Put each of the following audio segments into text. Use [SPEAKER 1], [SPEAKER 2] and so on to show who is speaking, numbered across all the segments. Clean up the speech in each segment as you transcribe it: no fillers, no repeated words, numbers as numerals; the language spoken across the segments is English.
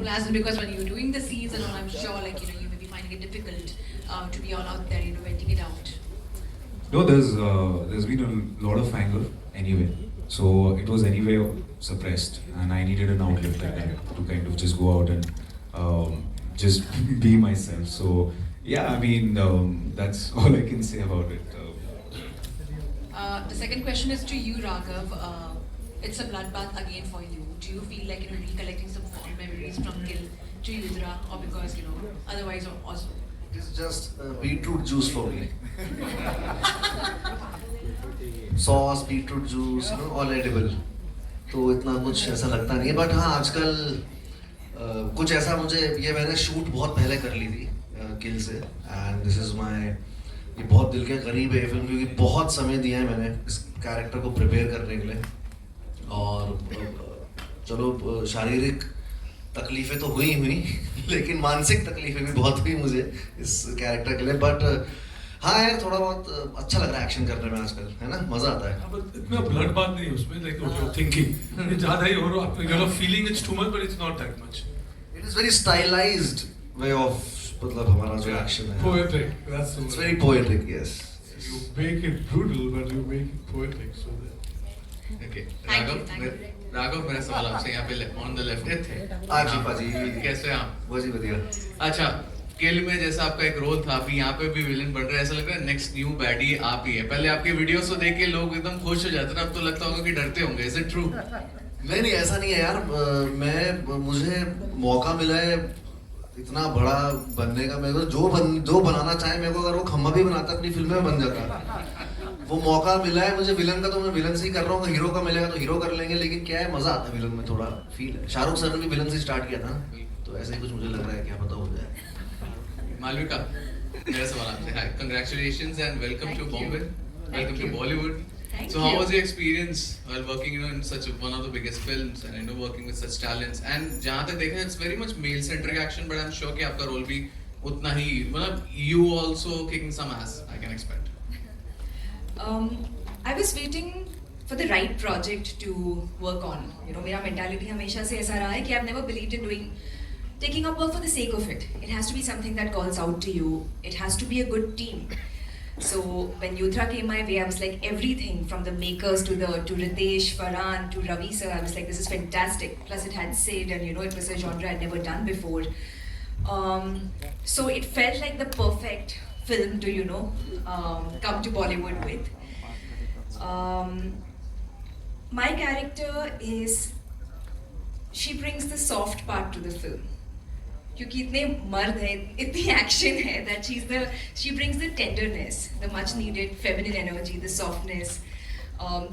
[SPEAKER 1] as in because when you're doing the scenes and all, I'm sure like you may be finding it difficult to be all out there, venting it out.
[SPEAKER 2] No, there's been a lot of anger anyway. So it was anyway suppressed, and I needed an outlet like that to kind of just go out and just be myself. So yeah, I mean that's all I can say about it.
[SPEAKER 1] The second question is to you, Raghav. It's a bloodbath again for you. Do you feel like recollecting some fond memories from Kill to Yudra, or because otherwise also?
[SPEAKER 3] It's just beetroot juice for me. Sauce, beetroot juice, all edible. तो इतना कुछ ऐसा लगता नहीं है, but हाँ आजकल कुछ ऐसा मुझे ये मैंने शूट बहुत पहले कर ली थी किल से, एंड दिस इज माय, ये बहुत दिल के करीब है फिल्म, क्योंकि बहुत समय दिया है मैंने इस कैरेक्टर को प्रिपेयर करने के लिए, और चलो शारीरिक तकलीफें तो हुई लेकिन मानसिक तकलीफें भी बहुत हुई मुझे इस कैरेक्टर के लिए, बट हाँ यार थोड़ा बहुत अच्छा लग रहा है एक्शन करने में आजकल, है ना, मजा आता है।
[SPEAKER 4] इतना ब्लड बात नहीं है उसमें, लाइक व्हाट यू थिंकिंग ये ज्यादा ही हो रहा है, you are feeling it's too much but it's not that much.
[SPEAKER 3] It is very stylised way of, मतलब हमारा जो एक्शन है
[SPEAKER 4] poetic, that's
[SPEAKER 3] it's very poetic, yes,
[SPEAKER 4] you make it brutal but you make it poetic, so
[SPEAKER 5] okay.
[SPEAKER 1] Thank you.
[SPEAKER 5] Raghav, मेरा सवाल आपसे यहाँ पे on the left थे।
[SPEAKER 3] आजी पाजी
[SPEAKER 5] कैसे हैं आप?
[SPEAKER 3] बहुत ही बढ़िया।
[SPEAKER 5] अच्छा, किल में जैसा आपका एक रोल था, अभी यहाँ पे भी विलन बन रहा है, ऐसा लग रहा है नेक्स्ट न्यू बैडी आप ही है। पहले आपके वीडियोस को देख के लोग एकदम खुश हो जाते थे, अब तो लगता होगा कि डरते होंगे, इज इट ट्रू?
[SPEAKER 3] नहीं ऐसा नहीं है यार, मुझे मौका मिला है इतना बड़ा बनने का, मेरे को जो बनाना चाहे मेरे को, अगर वो खम्मा भी बनाता अपनी फिल्म में बन जाता, वो मौका मिला है मुझे विलन का, तो मैं विलन से ही कर रहा हूँ, हीरो का मिलेगा तो हीरो कर लेंगे, लेकिन क्या है मजा आता है विलन में, थोड़ा फील है। शाहरुख सर ने भी विलन से स्टार्ट किया था, तो ऐसे ही कुछ मुझे लग रहा है, क्या पता हो जाए।
[SPEAKER 5] मालविका, मेरा सवाल आपसे, hi, congratulations and welcome to Bombay, welcome to Bollywood. So how was your experience while working, in such one of the biggest films, and working with such talents? And जहाँ तक देखा, it's very much male-centric action, but I'm sure कि आपका role भी उतना ही, मतलब you also kicking some ass, I can expect.
[SPEAKER 6] I was waiting for the right project to work on. मेरा mentality हमेशा से ऐसा रहा है कि I've never believed in taking up work for the sake of it. It has to be something that calls out to you. It has to be a good team. So when Yudra came my way, I was like everything from the makers to Ritesh, Farhan to Ravi sir. I was like, this is fantastic. Plus it had Sid, and it was a genre I'd never done before. So it felt like the perfect film to come to Bollywood with. My character is, she brings the soft part to the film. क्योंकि इतने मर्द हैं, इतनी action है, that she brings the tenderness, the much needed feminine energy, the softness,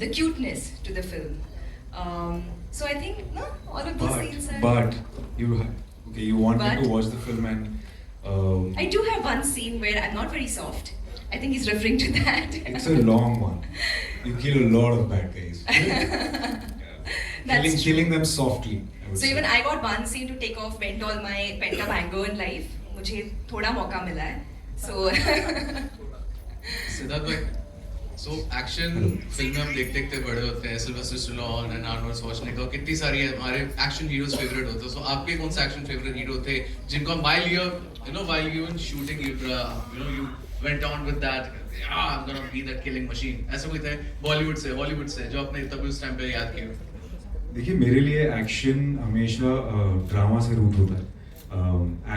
[SPEAKER 6] the cuteness to the film. So I think all of these scenes are.
[SPEAKER 2] But you want me to watch the film, and
[SPEAKER 6] I do have one scene where I'm not very soft. I think he's referring to that.
[SPEAKER 2] it's a long one. You kill a lot of bad guys.
[SPEAKER 6] That's
[SPEAKER 2] killing them softly.
[SPEAKER 6] So even I got one scene to take off, vent all my pent up anger in life. मुझे थोड़ा मौका मिला है. So
[SPEAKER 5] Siddharth भाई, so action फिल्में हम देखते बड़े होते हैं, Sylvester Stallone and Arnold Schwarzenegger, कितनी सारी है हमारे एक्शन हीरोज फेवरेट होते हैं. So आपके कौन से एक्शन फेवरेट हीरो थे जिनको while you were shooting, you went on with that, I'm gonna be that killing machine, ऐसा कोई था बॉलीवुड से, हॉलीवुड से जो आपने तब उस टाइम पे याद किया?
[SPEAKER 2] देखिए, मेरे लिए एक्शन हमेशा ड्रामा से रूट होता है.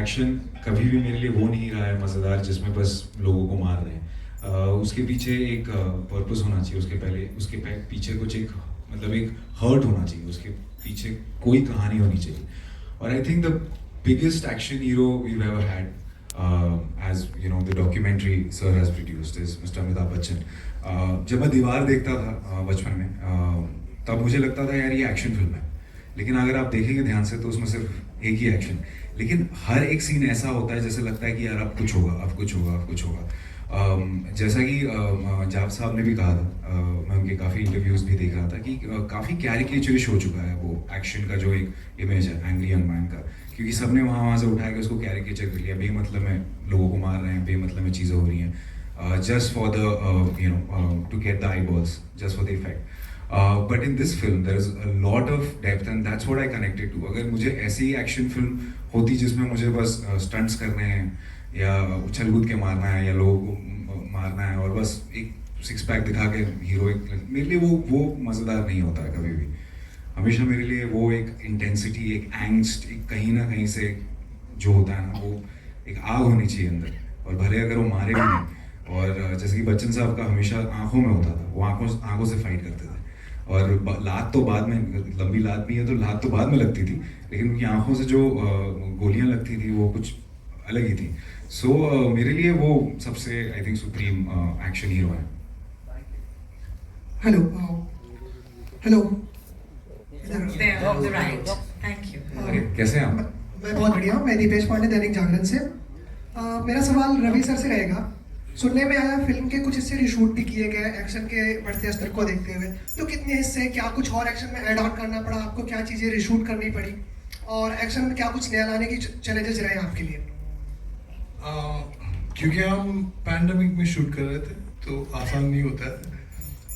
[SPEAKER 2] एक्शन कभी भी मेरे लिए वो नहीं रहा है मज़ेदार जिसमें बस लोगों को मार रहे हैं. उसके पीछे एक पर्पस होना चाहिए, उसके पीछे कुछ एक हर्ट होना चाहिए, उसके पीछे कोई कहानी होनी चाहिए. और I think the biggest action hero we ever had, as the documentary sir has produced, is Mr. Amitabh Bachchan. जब मैं दीवार देखता था बचपन में, तब मुझे लगता था यार ये एक्शन फिल्म है, लेकिन अगर आप देखेंगे ध्यान से तो उसमें सिर्फ एक ही एक्शन, लेकिन हर एक सीन ऐसा होता है जैसे लगता है कि यार अब कुछ होगा, अब कुछ होगा, अब कुछ होगा. जैसा कि जाव साहब ने भी कहा था, मैं उनके काफ़ी इंटरव्यूज़ भी देख रहा था कि काफ़ी कैरिकेचरिश हो चुका है वो एक्शन का जो एक इमेज है एंग्री यंग मैन का, क्योंकि सबने वहाँ से उठा के उसको कैरिकेचर कर लिया, बेमतलब में लोगों को मार रहे हैं, बेमतलब में चीज़ें हो रही हैं, just for the to get the eyeballs, just for the effect. But in this film there is a lot of depth and that's what I connected to. अगर मुझे ऐसी ही एक्शन फिल्म होती जिसमें मुझे बस स्टंट्स करने हैं या उछल कूद के मारना है या लोगों को मारना है और बस एक सिक्स पैक दिखा के हीरो, मेरे लिए वो मज़ेदार नहीं होता है कभी भी. हमेशा मेरे लिए वो एक इंटेंसिटी, एक एंग्स्ट, एक कहीं ना कहीं से जो होता है ना, वो एक आग होनी चाहिए अंदर. और भले अगर वो मारे भी नहीं, और जैसे कि बच्चन साहब का हमेशा आंखों में होता था, वो आंखों से फाइट करते थे. और लात तो बाद में, लंबी लात भी है तो लात तो बाद में लगती थी, लेकिन उनकी आंखों से जो गोलियां लगती थी वो कुछ अलग ही थी. सो मेरे लिए वो सबसे I think supreme action hero है.
[SPEAKER 7] Hello hello.
[SPEAKER 6] There, on the right. Thank you.
[SPEAKER 2] अरे कैसे हैं आप?
[SPEAKER 7] मैं बहुत बढ़िया हूँ. मैं दीपेश पांडे, दैनिक जागरण से. मेरा सवाल रवि सर से रहेगा. सुनने में आया फिल्म के कुछ हिस्से रिशूट भी किए गए एक्शन के बढ़ते स्तर को देखते हुए, तो कितने हिस्से, क्या कुछ और एक्शन में ऐड ऑन करना पड़ा आपको, क्या चीज़ें रिशूट करनी पड़ी, और एक्शन में क्या कुछ नया लाने की चैलेंजेस रहे आपके लिए?
[SPEAKER 8] क्योंकि हम पैंडेमिक में शूट कर रहे थे तो आसान नहीं होता है,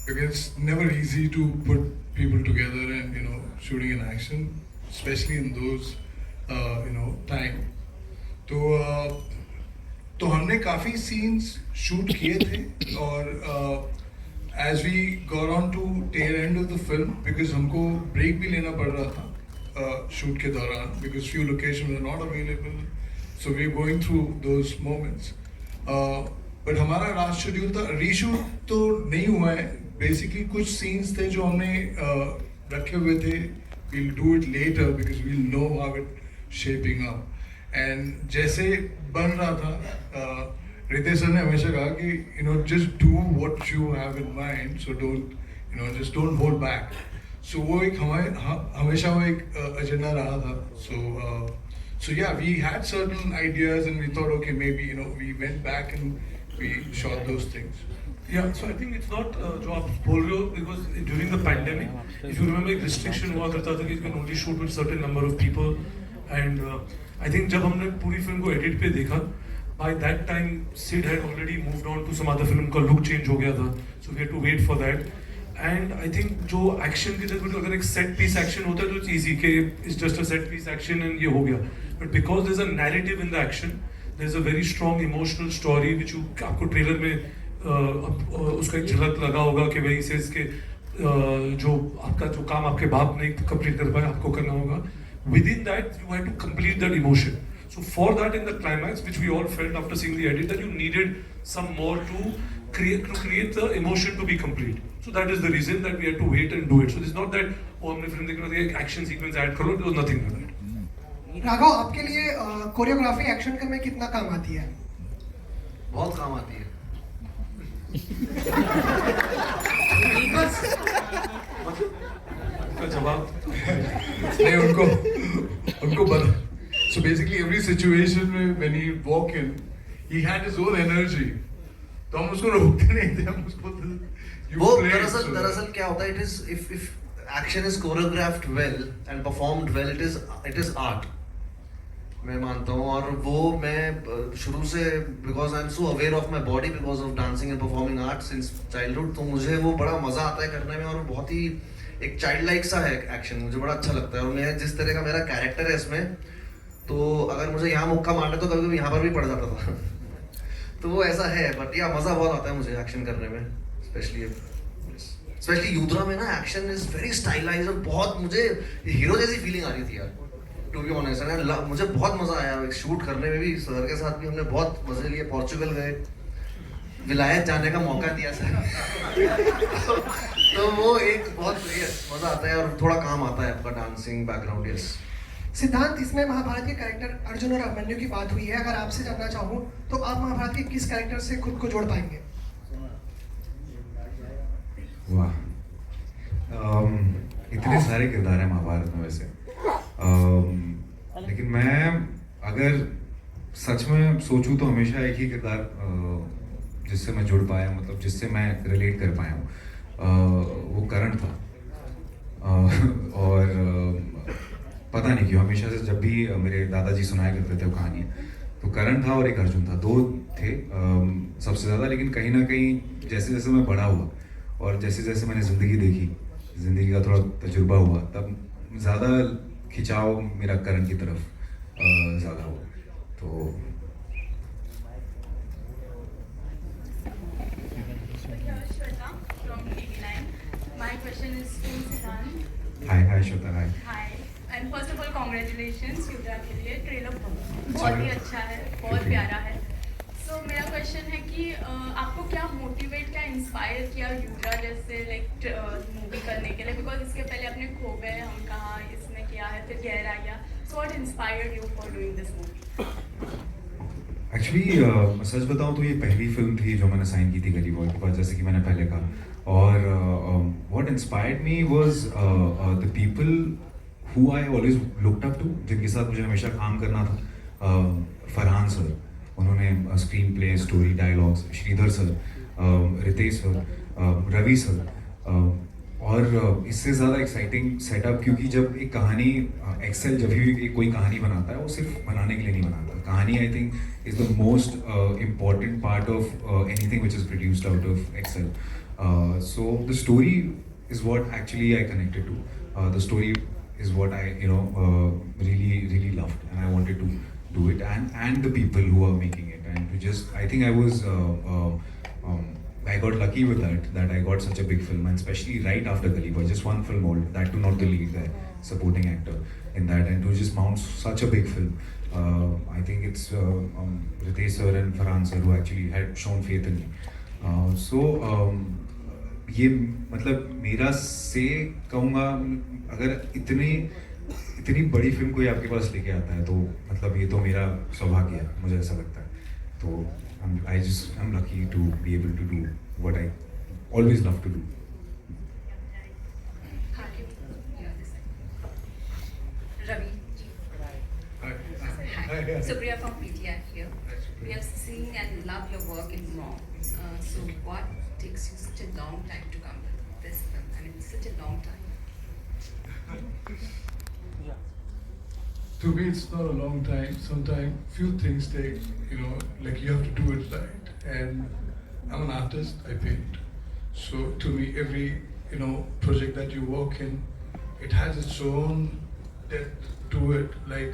[SPEAKER 8] क्योंकि it's never easy to put people together and shooting an action, specially in those time. तो हमने काफ़ी सीन्स शूट किए थे, और as we got on to tail end of the film, because हमको ब्रेक भी लेना पड़ रहा था शूट के दौरान, because few location are not available, so we are going through those moments. But हमारा लास्ट शेड्यूल था, रीशूट तो नहीं हुआ है. बेसिकली कुछ सीन्स थे जो हमने रखे हुए थे, we'll do it later because we'll know how it shaping up. And जैसे बन रहा था, रितेश सर ने हमेशा कहा कि just do what you have in mind, so just don't hold back. So वो एक हमेशा वो एक एजेंडा रहा था. So yeah, we had certain ideas and we thought, okay, maybe we went back and we shot those things.
[SPEAKER 4] Yeah, so I think it's not जो आप बोल रहे हो, because during the pandemic, if you remember, एक restriction हुआ करता था कि you can only shoot with certain number of people, and I think जब हमने पूरी फिल्म को edit पे देखा, by that time Sid had already moved on to some other film, का look change हो गया था, so we had to wait for that. And I think जो action की जगह अगर एक set piece action होता है तो it's easy कि it's just a set piece action and ये हो गया. But because there's a narrative in the action, there's a very strong emotional story which you आपको ट्रेलर में उसका एक झलक लगा होगा कि वही से इसके जो आपका जो काम आपके बाप ने कंप्लीट कर पाया आपको करना होगा. Within that you had to complete that emotion. So for that, in the climax, which we all felt after seeing the edit, that you needed some more to create the emotion to be complete. So that is the reason that we had to wait and do it. So it's not that हमने film देखने के action sequence add करो, there was nothing like that.
[SPEAKER 7] Raghav, आपके लिए choreography action में कितना काम आती है?
[SPEAKER 3] बहुत काम आती है.
[SPEAKER 4] का जवाब
[SPEAKER 8] नहीं, उनको बता. So basically every situation में when he walk in, he had his own energy. तो हम उसको रोकते नहीं थे, हम उसको
[SPEAKER 3] वो दरअसल क्या होता है, it is if action is choreographed well and performed well, it is art. मैं मानता हूँ, और वो मैं शुरू से because I'm so aware of my body because of dancing and performing arts since childhood, तो मुझे वो बड़ा मजा आता है करने में, और बहुत ही एक चाइल्ड लाइक सा है एक्शन, मुझे बड़ा अच्छा लगता है. और मैं जिस तरह का मेरा कैरेक्टर है इसमें, तो अगर मुझे यहाँ मुक्का मारना तो कभी कभी यहाँ पर भी पड़ जाता था. तो वो ऐसा है, बट या मज़ा बहुत आता है मुझे एक्शन करने में, स्पेशली युद्रा में ना एक्शन इज वेरी स्टाइलाइज्ड, और बहुत मुझे हीरो जैसी फीलिंग आ रही थी यार, टू बी ऑनेस्ट. मुझे बहुत मज़ा आया शूट करने में भी, सर के साथ भी हमने बहुत मज़े लिए. पोर्चुगल गए, विलायत जाने का मौका दिया सर. तो वो एक बहुत मज़ा आता है, और थोड़ा काम आता है आपका डांसिंग बैकग्राउंड. यस
[SPEAKER 7] सिद्धांत, इसमें महाभारत के कैरेक्टर अर्जुन और अभिमन्यु की बात हुई है. अगर आपसे जानना चाहूँ तो आप महाभारत के किस कैरेक्टर से खुद को जोड़ पाएंगे?
[SPEAKER 2] वाह, इतने सारे किरदार हैं महाभारत में वैसे, लेकिन मैं अगर सच में सोचूं तो हमेशा एक ही किरदार जिससे मैं जुड़ पाया, मतलब जिससे मैं रिलेट कर पाया हूँ, वो करण था. और पता नहीं क्यों हमेशा से जब भी मेरे दादाजी सुनाया करते थे वो कहानी, तो करण था और एक अर्जुन था, दो थे सबसे ज़्यादा. लेकिन कहीं ना कहीं जैसे जैसे मैं बड़ा हुआ और जैसे जैसे मैंने ज़िंदगी देखी, ज़िंदगी का थोड़ा तजुर्बा हुआ, तब ज़्यादा खिंचाव मेरा करण की तरफ ज़्यादा हुआ। तो
[SPEAKER 9] Shweta from TV9. My question is to Siddhant.
[SPEAKER 2] Hi Shweta, hi.
[SPEAKER 9] Hi. And first of all, congratulations युद्रा के लिए ट्रेलर बहुत ही अच्छा है, बहुत प्यारा है। So मेरा क्वेश्चन है कि आपको क्या मोटिवेट, क्या इंस्पायर किया युद्रा जैसे मूवी करने के लिए? बिकॉज इसके पहले आपने खो गए, हम कहा, इसने किया है, फिर गहराइयाँ। So what inspired you for doing this movie?
[SPEAKER 2] Actually सच बताऊं तो ये पहली फिल्म थी जो मैंने साइन की थी गली बॉय के पास, जैसे कि मैंने पहले कहा। और what inspired me was the people who I always looked up to, जिनके साथ मुझे हमेशा काम करना था। फरहान सर, उन्होंने screenplay, story, dialogues, Shridhar sir, Ritesh sir, Ravi sir, और इससे ज़्यादा एक्साइटिंग सेटअप, क्योंकि जब एक कहानी एक्सेल जब भी कोई कहानी बनाता है वो सिर्फ बनाने के लिए नहीं बनाता। कहानी I think is the most important part of anything which is produced out of Excel. So the story is what actually I connected to, the story is what I really loved, and I wanted to do it, and the people who are making it, and to just, I think I was I got lucky with that I got such a big film, and especially right after Gully Boy, just one film old, that too not the lead guy, supporting actor in that, and to just mount such a big film, I think it's Ritesh sir and Farhan sir who actually had shown faith in me. ये मतलब मेरा से कहूँगा, अगर इतनी बड़ी film कोई आपके पास लेके आता है तो मतलब ये तो मेरा सौभाग्य है, मुझे ऐसा लगता है। तो I am lucky to be able to do what I always love to do.
[SPEAKER 6] Ravi. Hi. Supriya from PTI here. We have seen and love your work in Raw. So what takes you such a long time to come with this film? I mean, such a long time.
[SPEAKER 8] To me, it's not a long time. Sometimes few things take, like you have to do it right. And I'm an artist, I paint. So to me, every, project that you work in, it has its own depth to it. Like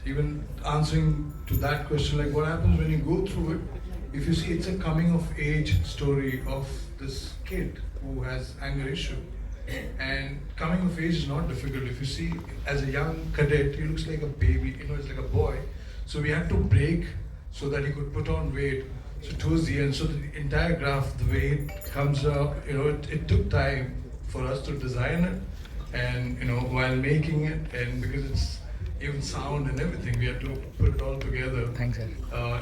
[SPEAKER 8] even answering to that question, like what happens when you go through it, if you see, it's a coming of age story of this kid who has anger issue. And coming of age is not difficult. If you see, as a young cadet, he looks like a baby, it's like a boy. So we had to break so that he could put on weight. So towards the end, so the entire graph, the way it comes up, it took time for us to design it. And, while making it, and because it's even sound and everything, we had to put it all together.
[SPEAKER 10] Thanks, sir.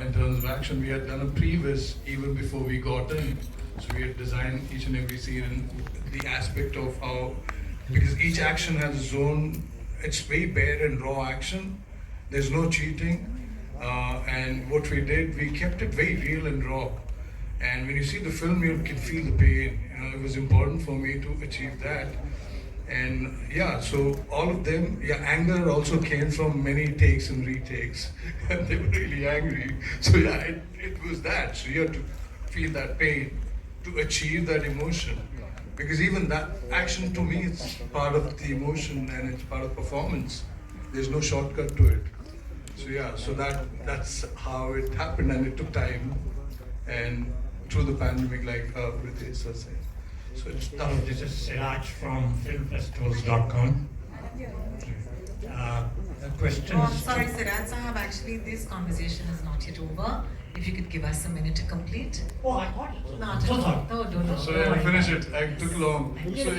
[SPEAKER 8] In terms of action, we had done a previs even before we got in. So we had designed each and every scene and the aspect of how, because each action has its own, it's very bare and raw action. There's no cheating. And what we did, we kept it very real and raw. And when you see the film, you can feel the pain. It was important for me to achieve that. And yeah, so all of them, anger also came from many takes and retakes. And they were really angry. So it was that. So you had to feel that pain to achieve that emotion. Because even that action to me, it's part of the emotion and it's part of performance. There's no shortcut to it. So that's how it happened, and it took time. And through the pandemic, like Ritesh was saying. So it's tough.
[SPEAKER 10] This is Siraj from filmfestivals.com. The question
[SPEAKER 11] Oh,
[SPEAKER 10] is...
[SPEAKER 11] sorry, Siraj Sahab, actually this conversation is not yet over. If you could give us a minute to complete.
[SPEAKER 10] Oh, I got it.
[SPEAKER 11] Not
[SPEAKER 10] So
[SPEAKER 11] at all.
[SPEAKER 10] sorry.
[SPEAKER 11] No, don't.
[SPEAKER 8] So finish it. I took long. So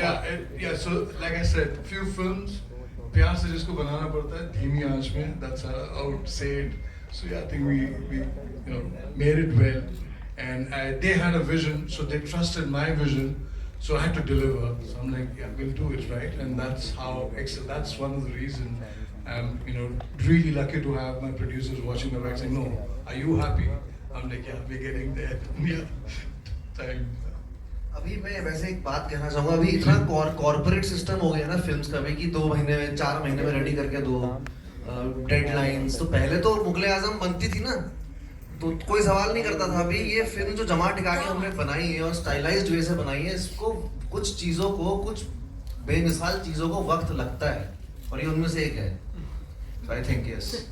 [SPEAKER 8] so like I said, few films, प्यार से जिसको बनाना पड़ता है धीमी आंच में. That's how I would say it. So I think we made it well, and they had a vision, so they trusted my vision. So I had to deliver. So I'm like, we'll do it, right? And that's how excellent. That's one of the reasons I'm, really lucky to have my producers watching the back saying, no, are you happy? I'm like, we're getting there. Time.
[SPEAKER 3] अभी मैं वैसे एक बात कहना चाहूँगा, अभी इतना corporate system हो गया ना फिल्म्स का भी कि 2 महीने में 4 महीने में रेडी करके दो डेडलाइंस. तो पहले तो मुगले आजम बनती थी ना, तो कोई सवाल नहीं करता था. अभी ये फिल्म जो जमा टिका के हमने बनाई है और स्टाइलाइज्ड वे से बनाई है, इसको कुछ चीज़ों को कुछ बेमिसाल चीज़ों को वक्त लगता है और ये उनमें से एक है. So I think yes.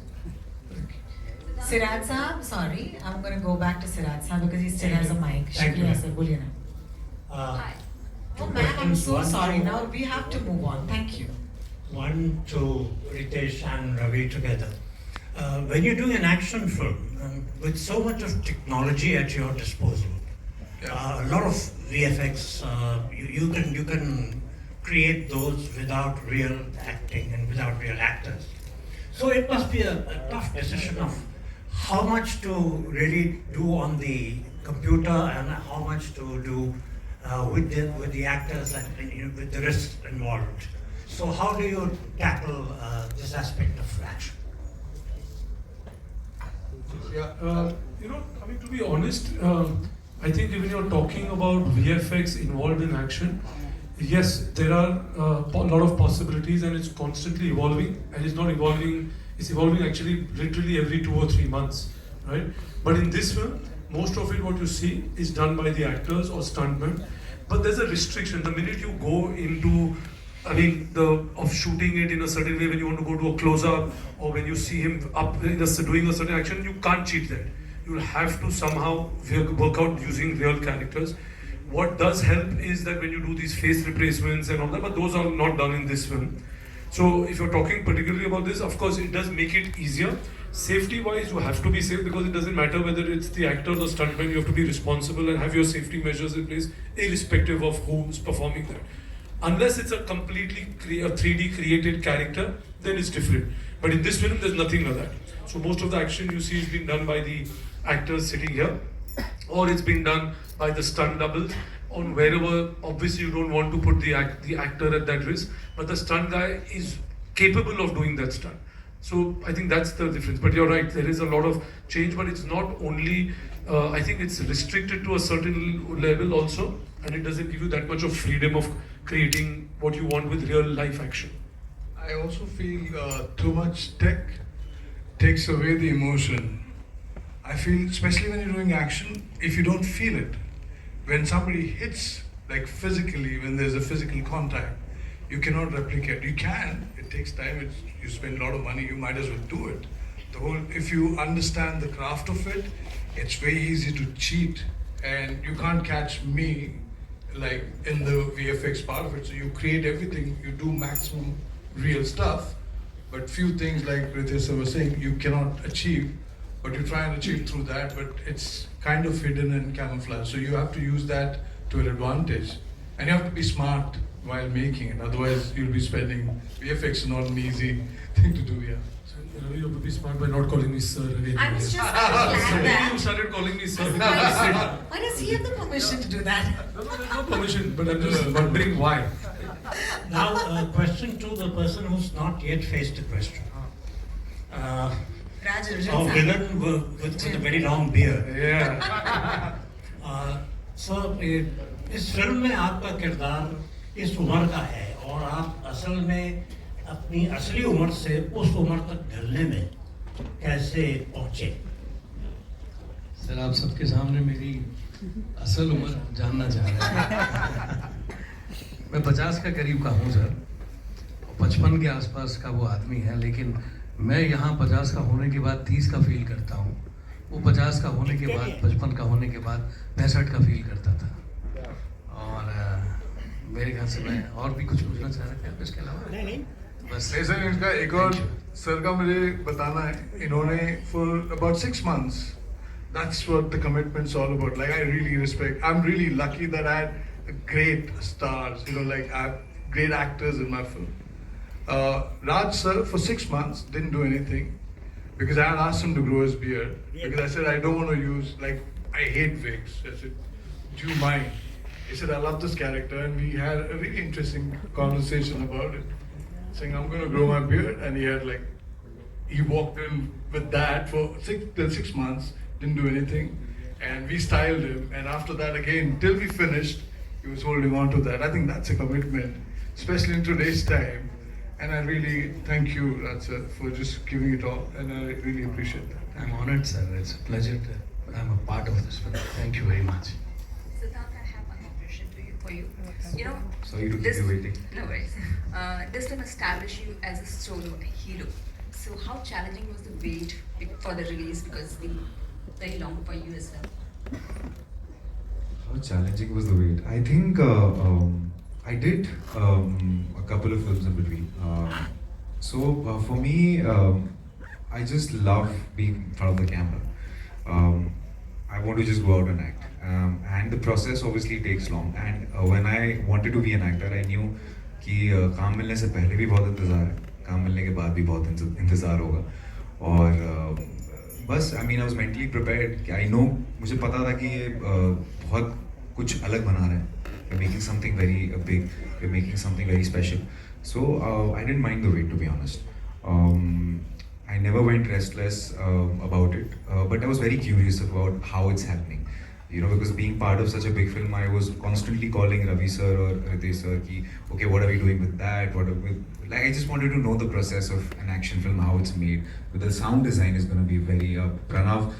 [SPEAKER 11] Siraj Saab, sorry, I'm going to go back to Siraj Saab because he still has a mic.
[SPEAKER 10] Thank you.
[SPEAKER 11] Shukriya sir, boliye na.
[SPEAKER 10] Uh,
[SPEAKER 11] Oh ma'am, I'm so sorry. Now we have to move on. Thank you.
[SPEAKER 10] One to Ritesh and Ravi together. When you're doing an action film with so much of technology at your disposal, a lot of VFX, you can create those without real acting and without real actors. So it must be a tough decision of how much to really do on the computer and how much to do with the actors and with the risks involved. So how do you tackle this aspect of action?
[SPEAKER 4] I mean, to be honest, I think when you're talking about VFX involved in action, yes, there are a lot of possibilities, and it's constantly evolving, and it's not evolving, it's evolving actually literally every 2 or 3 months, right? But in this film, most of it, what you see, is done by the actors or stuntmen. But there's a restriction. The minute you go into, of shooting it in a certain way, when you want to go to a close-up, or when you see him up doing a certain action, you can't cheat that. You'll have to somehow work out using real characters. What does help is that when you do these face replacements and all that, but those are not done in this film. So if you're talking particularly about this, of course, it does make it easier. Safety-wise, you have to be safe because it doesn't matter whether it's the actor or stuntman. You have to be responsible and have your safety measures in place, irrespective of who's performing that. Unless it's a completely 3D created character, then it's different. But in this film, there's nothing like that. So most of the action you see is being done by the actors sitting here, or it's being done by the stunt doubles on wherever. Obviously, you don't want to put the actor at that risk, but the stunt guy is capable of doing that stunt. So I think that's the difference. But you're right, there is a lot of change, but it's not only, I think it's restricted to a certain level also, and it doesn't give you that much of freedom of creating what you want with real life action.
[SPEAKER 8] I also feel too much tech takes away the emotion. I feel, especially when you're doing action, if you don't feel it, when somebody hits, like physically, when there's a physical contact, you cannot replicate. You can, it takes time, you spend a lot of money, you might as well do it. If you understand the craft of it, it's very easy to cheat, and you can't catch me like in the VFX part of it. So you create everything, you do maximum real stuff, but few things like Ritesh was saying, you cannot achieve, but you try and achieve through that, but it's kind of hidden and camouflaged. So you have to use that to an advantage, and you have to be smart while making it. Otherwise, you'll be spending VFX is not an easy thing to do. Yeah.
[SPEAKER 4] So, you have to be smart by not calling me sir again.
[SPEAKER 11] I was just glad that.
[SPEAKER 4] You started calling me sir.
[SPEAKER 11] Why does he have the permission to do that?
[SPEAKER 4] No, there's no permission, but I'm just wondering why.
[SPEAKER 10] Now, a question to the person who's not yet faced the question.
[SPEAKER 11] Raj
[SPEAKER 10] A
[SPEAKER 11] Arjun sir.
[SPEAKER 10] villain with a very long beard.
[SPEAKER 4] Yeah.
[SPEAKER 10] So, इस film में आपका किरदार इस उम्र का है और आप असल में अपनी असली उम्र से उस उम्र तक ढलने में कैसे पहुंचे?
[SPEAKER 12] सर, आप सबके सामने मेरी असल उम्र जानना चाह रहे हैं। मैं 50 का करीब का हूँ सर, 55 के आसपास का वो आदमी है, लेकिन मैं यहाँ 50 का होने के बाद 30 का फील करता हूँ। वो 50 का होने के बाद, 55 का होने के बाद 65 का फील करता था। और मेरे ख्याल से मैं और भी कुछ पूछना चाह रहे थे इसके अलावा। नहीं बस
[SPEAKER 8] नहीं सर, इनका एक और सर का मुझे बताना है। इन्होंने for about 6 months, that's what the commitment's all about. Like, I really respect, I'm really lucky that I had great stars, like I have great actors in my film. Raj sir for 6 months didn't do anything because I had asked him to grow his beard, because I said I don't want to use, like, I hate wigs. I said, do you mind? He said, I love this character, and we had a really interesting conversation about it, saying I'm going to grow my beard, and he walked in with that for 6 months, didn't do anything, and we styled him, and after that again, till we finished, he was holding on to that. I think that's a commitment, especially in today's time, and I really thank you, Raj sir, for just giving it all, and I really appreciate that.
[SPEAKER 12] I'm honored, sir. It's a pleasure that I'm a part of this film. Thank you very much.
[SPEAKER 6] Siddharth, I have one more question to you.
[SPEAKER 13] for you. You know,
[SPEAKER 2] Sorry to keep
[SPEAKER 13] this,
[SPEAKER 2] you waiting.
[SPEAKER 13] no worries. This film established you as a solo hero. So how challenging was the wait for the release, because it's been very long for you as well?
[SPEAKER 2] How challenging was the wait? I think I did a couple of films in between. For me, I just love being in front of the camera. I want to just go out and act. And the process obviously takes long. And when I wanted to be an actor, I knew कि काम मिलने से पहले भी बहुत इंतज़ार है, काम मिलने के बाद भी बहुत इंतज़ार होगा. और बस I mean I was mentally prepared कि I know, मुझे पता था कि ये बहुत कुछ अलग बना रहे हैं. We're making something very big. We're making something very special. So I didn't mind the wait, to be honest. I never went restless about it, but I was very curious about how it's happening. You know, because being part of such a big film, I was constantly calling Ravi sir or Ritesh sir ki, okay, what are we doing with that? Like, I just wanted to know the process of an action film, how it's made. But the sound design is going to be very Pranav,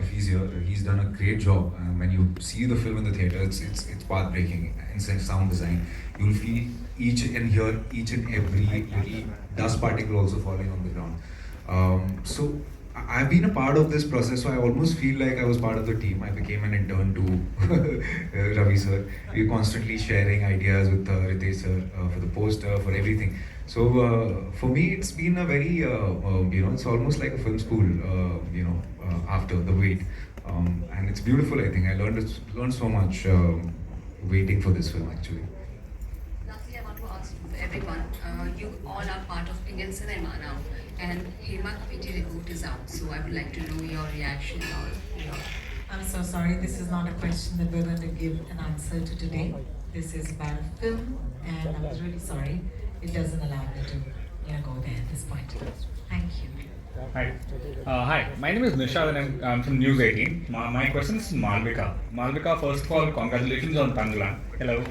[SPEAKER 2] if he's here, he's done a great job. When you see the film in the theater, it's path-breaking in sound design. You'll feel each and every little dust particle also falling on the ground. So I've been a part of this process, so I almost feel like I was part of the team. I became an intern to Ravi sir. We were constantly sharing ideas with Ritesh sir for the poster, for everything. So for me, it's been a very, it's almost like a film school, after the wait. And it's beautiful, I think. I learned so much waiting for this film, actually.
[SPEAKER 13] Lastly, I want to ask everyone, you all are part of Indian cinema now, and Hema Kabiti reboot is out, so I would like to know your reaction or your...
[SPEAKER 11] I'm so sorry, this is not a question that we're going to give an answer to today. This is about a film, and I was really sorry. It doesn't allow me to, go there at this point. Thank you.
[SPEAKER 14] Hi. Hi, my name is Nishad and I'm from News 18. My question is Malvika. Malvika, first of all, congratulations on Tangalan. Hello.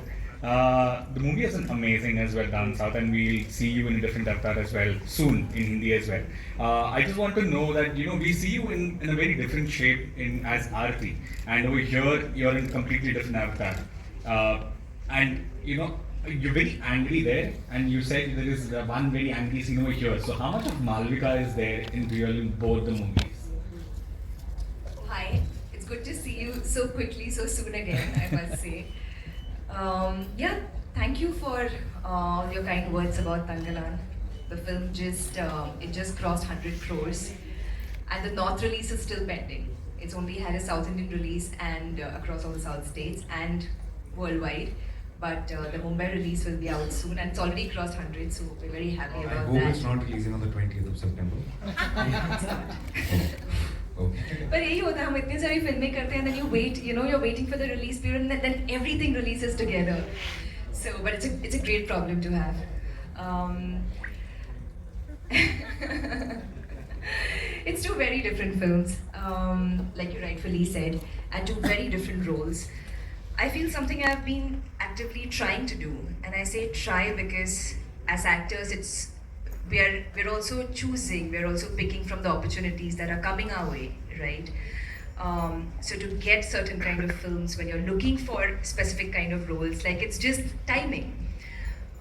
[SPEAKER 14] The movie is amazing as well down south, and we'll see you in a different avatar as well soon in Hindi as well. I just want to know that we see you in a very different shape as Aarti, and over here you're in a completely different avatar. You're very angry there, and you said there is one very angry scene over here. So how much of Malvika is there in both the movies?
[SPEAKER 6] Hi, it's good to see you so quickly, so soon again, I must say. Thank you for all your kind words about Tangalan. The film just crossed 100 crores, and the North release is still pending. It's only had a South Indian release and across all the South states and worldwide. But the Mumbai release will be out soon, and it's already crossed 100, so we're very happy about that.
[SPEAKER 2] I hope it's not releasing on the 20th of September. Okay.
[SPEAKER 6] But यही होता है, हम इतनी सारी फिल्में करते हैं, and then you wait, you're waiting for the release period, and then everything releases together. So, but it's a great problem to have. It's two very different films, like you rightfully said, and two very different roles. I feel something I've been actively trying to do, and I say try because as actors, we're also choosing, we're also picking from the opportunities that are coming our way, right? So to get certain kind of films, when you're looking for specific kind of roles, like it's just timing.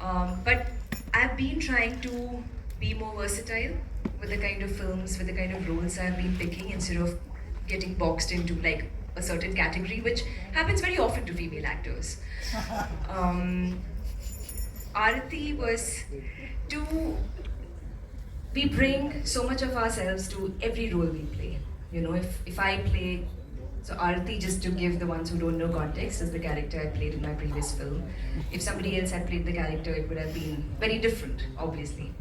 [SPEAKER 6] But I've been trying to be more versatile with the kind of films, with the kind of roles I've been picking, instead of getting boxed into like a certain category, which happens very often to female actors. Aarti was we bring so much of ourselves to every role we play. If I play, so Aarti, just to give the ones who don't know context, is the character I played in my previous film. If somebody else had played the character, it would have been very different, obviously.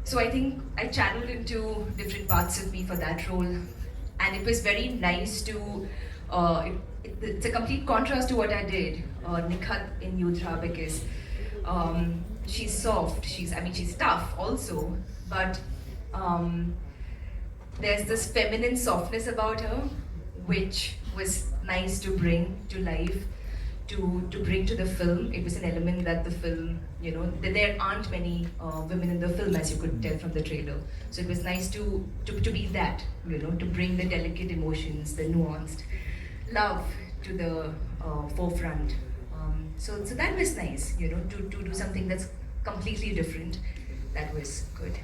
[SPEAKER 6] So I think I channeled into different parts of me for that role, and it was very nice to it's a complete contrast to what I did, Nikhat in Yudra, because she's soft, she's tough also, but there's this feminine softness about her, which was nice to bring to life, to bring to the film. It was an element that the film, there aren't many women in the film, as you could tell from the trailer. So it was nice to be that, to bring the delicate emotions, the nuanced love to the forefront. So that was nice, to do something that's completely different. That was good.